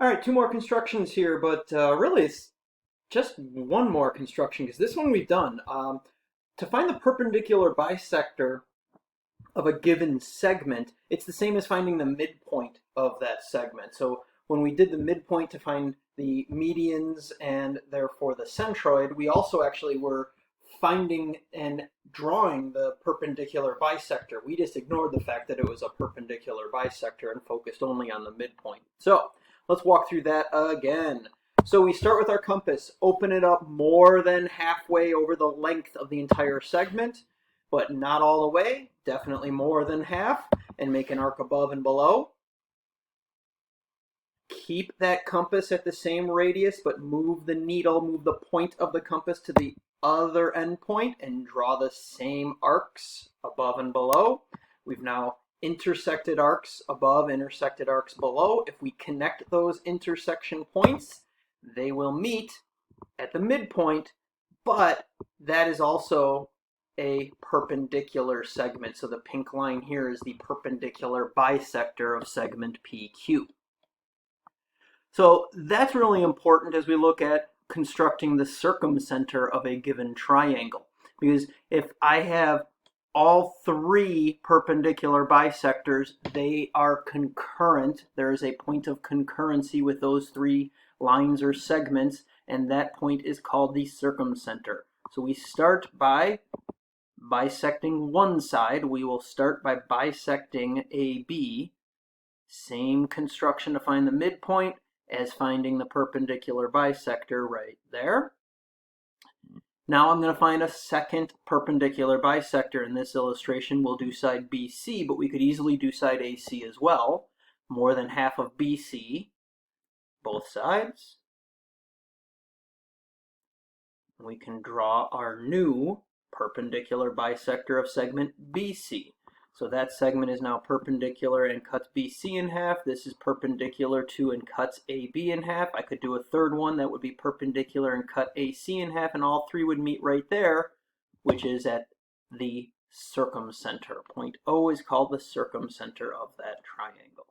All right, two more constructions here, but really it's just one more construction because this one we've done. To find the perpendicular bisector of a given segment, it's the same as finding the midpoint of that segment. So when we did the midpoint to find the medians and therefore the centroid, we also actually were finding and drawing the perpendicular bisector. We just ignored the fact that it was a perpendicular bisector and focused only on the midpoint. So let's walk through that again. So we start with our compass, open it up more than halfway over the length of the entire segment, but not all the way, definitely more than half, and make an arc above and below. Keep that compass at the same radius, but move the needle, move the point of the compass to the other endpoint and draw the same arcs above and below. We've now intersected arcs above, intersected arcs below. If we connect those intersection points, they will meet at the midpoint, but that is also a perpendicular segment. So the pink line here is the perpendicular bisector of segment PQ. So that's really important as we look at constructing the circumcenter of a given triangle. Because if I have all three perpendicular bisectors, they are concurrent. There is a point of concurrency with those three lines or segments, and that point is called the circumcenter. So we start by bisecting one side. We will start by bisecting AB. Same construction to find the midpoint as finding the perpendicular bisector right there. Now I'm going to find a second perpendicular bisector. In this illustration, we'll do side BC, but we could easily do side AC as well. More than half of BC, both sides. We can draw our new perpendicular bisector of segment BC. So that segment is now perpendicular and cuts BC in half. This is perpendicular to and cuts AB in half. I could do a third one that would be perpendicular and cut AC in half, and all three would meet right there, which is at the circumcenter. Point O is called the circumcenter of that triangle.